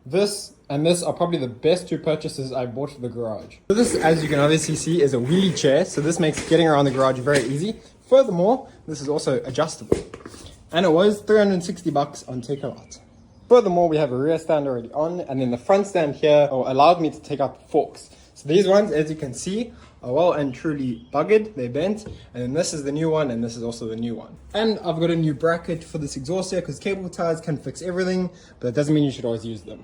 This and this are probably the best two purchases I've bought for the garage. So this, as you can obviously see, is a wheelie chair. So this makes getting around the garage very easy. Furthermore, this is also adjustable. And it was 360 bucks on Takeout. Furthermore, we have a rear stand already on, and then the front stand here allowed me to take out the forks. So these ones, as you can see, are well and truly buggered, they're bent, and then this is the new one, and this is also the new one. And I've got a new bracket for this exhaust here, because cable ties can fix everything, but that doesn't mean you should always use them.